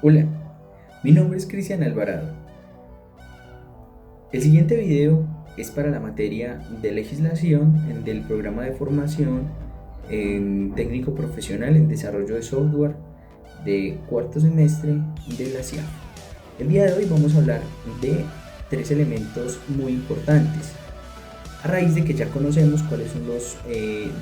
Hola, mi nombre es Cristian Alvarado. El siguiente video es para la materia de legislación del programa de formación en técnico profesional en desarrollo de software de cuarto semestre de la CIAF. El día de hoy vamos a hablar de tres elementos muy importantes. A raíz de que ya conocemos cuáles son los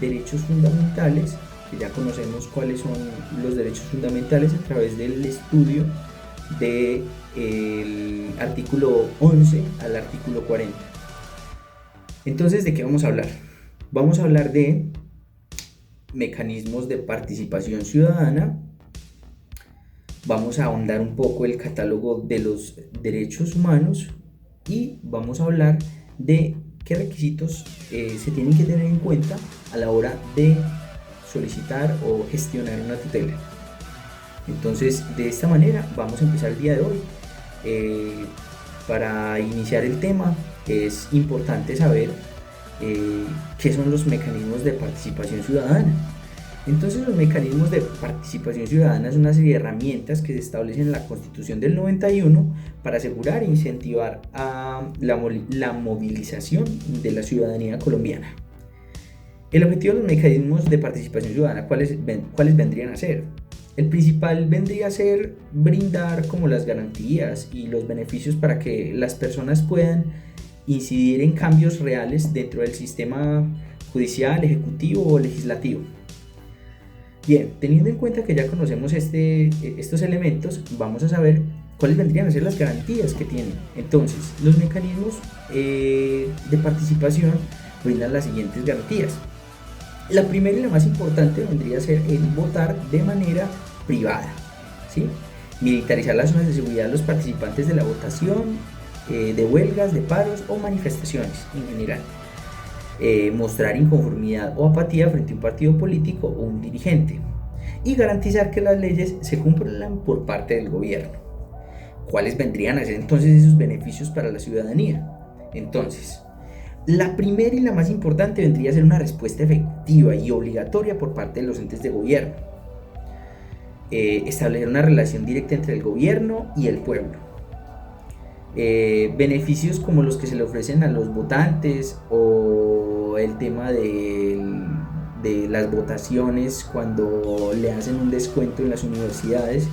derechos fundamentales, que ya conocemos cuáles son los derechos fundamentales a través del estudio del artículo 11 al artículo 40. Entonces, ¿de qué vamos a hablar? Vamos a hablar de mecanismos de participación ciudadana. Vamos a ahondar un poco el catálogo de los derechos humanos y vamos a hablar de qué requisitos se tienen que tener en cuenta a la hora de solicitar o gestionar una tutela. Entonces, de esta manera vamos a empezar el día de hoy. Para iniciar el tema es importante saber qué son los mecanismos de participación ciudadana. Entonces, los mecanismos de participación ciudadana son una serie de herramientas que se establecen en la Constitución del 91 para asegurar e incentivar a la movilización de la ciudadanía colombiana. El objetivo de los mecanismos de participación ciudadana, ¿cuáles vendrían a ser? El principal vendría a ser brindar como las garantías y los beneficios para que las personas puedan incidir en cambios reales dentro del sistema judicial, ejecutivo o legislativo. Bien, teniendo en cuenta que ya conocemos estos elementos, vamos a saber cuáles vendrían a ser las garantías que tienen. Entonces, los mecanismos de participación brindan las siguientes garantías. La primera y la más importante vendría a ser el votar de manera privada, ¿sí? Militarizar las zonas de seguridad de los participantes de la votación, de huelgas, de paros o manifestaciones en general. Mostrar inconformidad o apatía frente a un partido político o un dirigente. Y garantizar que las leyes se cumplan por parte del gobierno. ¿Cuáles vendrían a ser entonces esos beneficios para la ciudadanía? Entonces, la primera y la más importante vendría a ser una respuesta efectiva y obligatoria por parte de los entes de gobierno. Establecer una relación directa entre el gobierno y el pueblo. Beneficios como los que se le ofrecen a los votantes o el tema de las votaciones cuando le hacen un descuento en las universidades,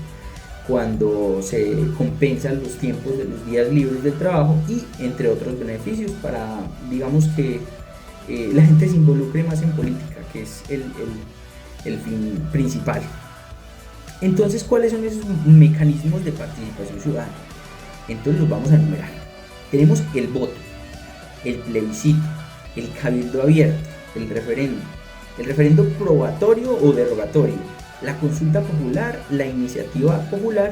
cuando se compensan los tiempos de los días libres del trabajo y entre otros beneficios para, digamos, que la gente se involucre más en política, que es el fin principal. Entonces, ¿cuáles son esos mecanismos de participación ciudadana? Entonces los vamos a enumerar. Tenemos el voto, el plebiscito, el cabildo abierto, el referendo probatorio o derogatorio, la consulta popular, la iniciativa popular,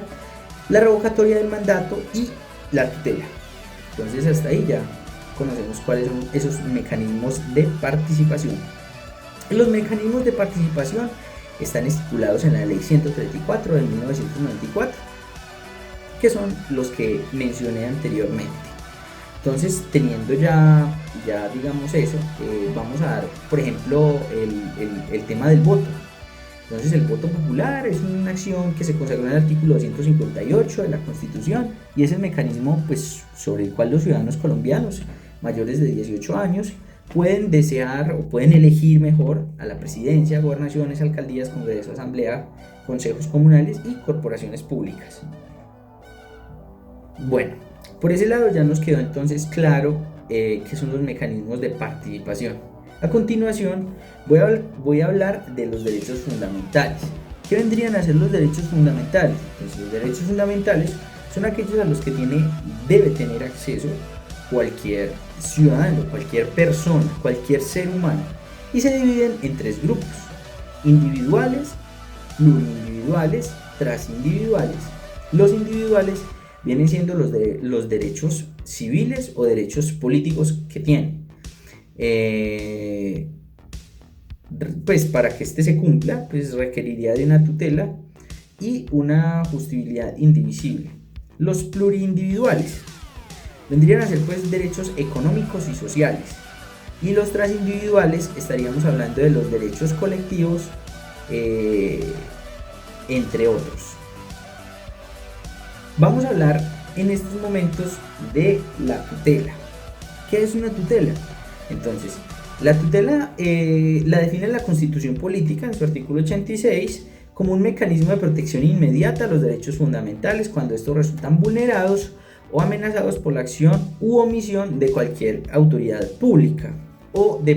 la revocatoria del mandato y la tutela. Entonces hasta ahí ya conocemos cuáles son esos mecanismos de participación. Los mecanismos de participación están estipulados en la ley 134 de 1994, que son los que mencioné anteriormente. Entonces, teniendo ya digamos eso, vamos a dar, por ejemplo, el tema del voto. Entonces, el voto popular es una acción que se consagró en el artículo 258 de la Constitución y es el mecanismo pues, sobre el cual los ciudadanos colombianos mayores de 18 años pueden desear o pueden elegir mejor a la presidencia, gobernaciones, alcaldías, congreso, asamblea, consejos comunales y corporaciones públicas. Bueno, por ese lado ya nos quedó entonces claro qué son los mecanismos de participación. A continuación voy a hablar de los derechos fundamentales. ¿Qué vendrían a ser los derechos fundamentales? Pues los derechos fundamentales son aquellos a los que debe tener acceso cualquier ciudadano, cualquier persona, cualquier ser humano, y se dividen en tres grupos: individuales, plurindividuales, transindividuales. Los individuales vienen siendo los derechos civiles o derechos políticos que tienen. Pues para que este se cumpla, pues requeriría de una tutela y una justibilidad indivisible. Los plurindividuales vendrían a ser pues derechos económicos y sociales, y los transindividuales estaríamos hablando de los derechos colectivos, entre otros. Vamos a hablar en estos momentos de la tutela. ¿Qué es una tutela? Entonces, la tutela la define la Constitución Política en su artículo 86 como un mecanismo de protección inmediata a los derechos fundamentales cuando estos resultan vulnerados o amenazados por la acción u omisión de cualquier autoridad pública o de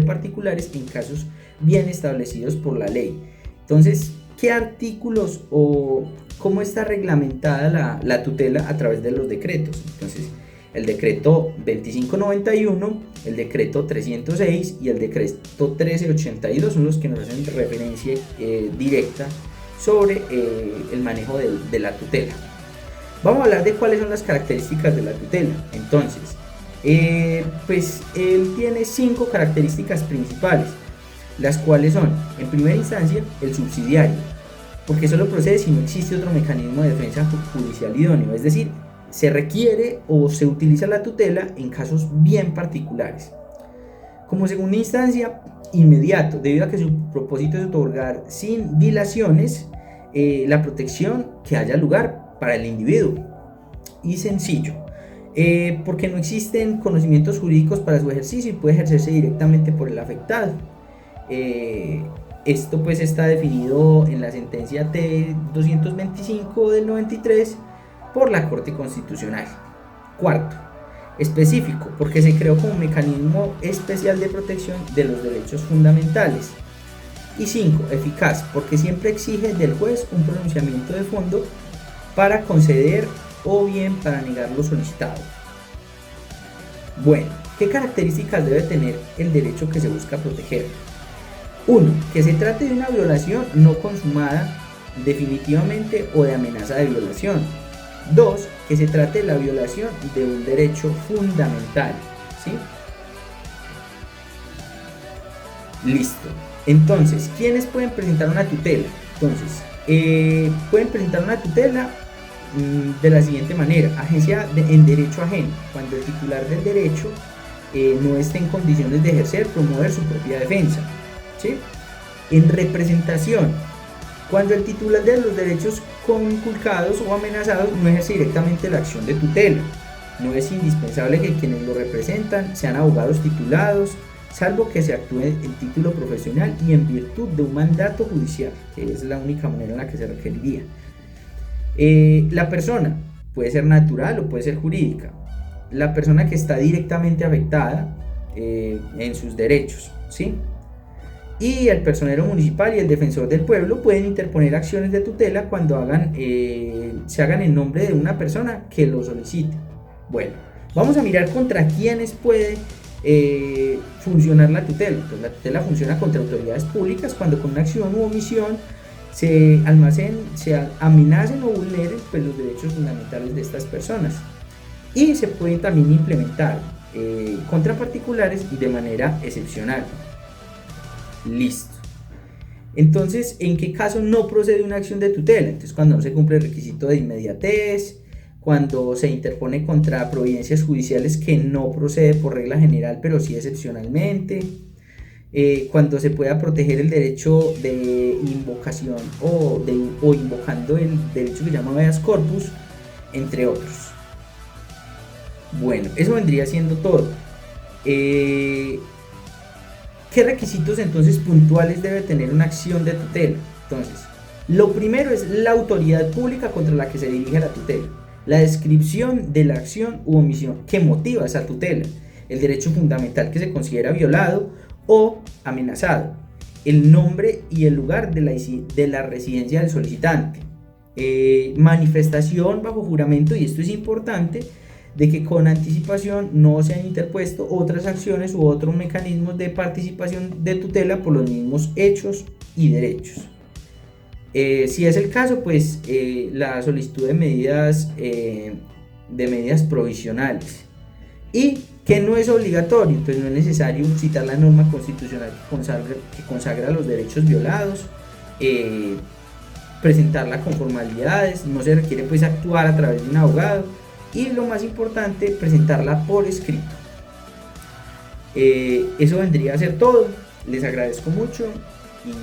particulares en casos bien establecidos por la ley. Entonces, ¿qué artículos o cómo está reglamentada la tutela a través de los decretos? Entonces, el decreto 2591, el decreto 306 y el decreto 1382 son los que nos hacen referencia directa sobre el manejo de la tutela. Vamos a hablar de cuáles son las características de la tutela. Entonces, pues él tiene 5 características principales, las cuales son, en primera instancia, el subsidiario, porque solo procede si no existe otro mecanismo de defensa judicial idóneo, es decir, se requiere o se utiliza la tutela en casos bien particulares. Como segunda instancia, inmediato, debido a que su propósito es otorgar sin dilaciones la protección que haya lugar para el individuo. Y sencillo, porque no existen conocimientos jurídicos para su ejercicio y puede ejercerse directamente por el afectado. Esto pues está definido en la sentencia T225 del 93 por la Corte Constitucional. Cuarto, específico, porque se creó como mecanismo especial de protección de los derechos fundamentales. Y 5, eficaz, porque siempre exige del juez un pronunciamiento de fondo para conceder o bien para negar lo solicitado. Bueno, ¿qué características debe tener el derecho que se busca proteger? 1. Que se trate de una violación no consumada definitivamente o de amenaza de violación. 2. Que se trate de la violación de un derecho fundamental. ¿Sí? Listo. Entonces, ¿quiénes pueden presentar una tutela? Entonces, pueden presentar una tutela de la siguiente manera: agencia en derecho ajeno, cuando el titular del derecho no esté en condiciones de ejercer, promover su propia defensa. ¿Sí? En representación, cuando el titular de los derechos conculcados o amenazados no ejerce directamente la acción de tutela. No es indispensable que quienes lo representan sean abogados titulados, salvo que se actúe en título profesional y en virtud de un mandato judicial, que es la única manera en la que se requeriría. La persona puede ser natural o puede ser jurídica. La persona que está directamente afectada en sus derechos, ¿sí? Y el personero municipal y el defensor del pueblo pueden interponer acciones de tutela cuando se hagan en nombre de una persona que lo solicite. Bueno, vamos a mirar contra quiénes puede funcionar la tutela. Entonces, la tutela funciona contra autoridades públicas cuando con una acción u omisión se amenacen o vulneren pues, los derechos fundamentales de estas personas. Y se pueden también implementar contra particulares y de manera excepcional. Listo. Entonces, ¿en qué caso no procede una acción de tutela? Entonces, cuando no se cumple el requisito de inmediatez, cuando se interpone contra providencias judiciales que no procede por regla general, pero sí excepcionalmente, cuando se pueda proteger el derecho de invocación o invocando el derecho que se llama habeas corpus, entre otros. Bueno, eso vendría siendo todo. ¿Qué requisitos entonces puntuales debe tener una acción de tutela? Entonces, lo primero es la autoridad pública contra la que se dirige la tutela, la descripción de la acción u omisión que motiva esa tutela, el derecho fundamental que se considera violado o amenazado, el nombre y el lugar de la residencia del solicitante, manifestación bajo juramento, y esto es importante, de que con anticipación no se han interpuesto otras acciones u otros mecanismos de participación de tutela por los mismos hechos y derechos. Si es el caso, pues la solicitud de medidas provisionales, y que no es obligatorio, entonces no es necesario citar la norma constitucional que consagra los derechos violados, presentarla con formalidades, no se requiere pues actuar a través de un abogado, y lo más importante, presentarla por escrito. Eso vendría a ser todo. Les agradezco mucho y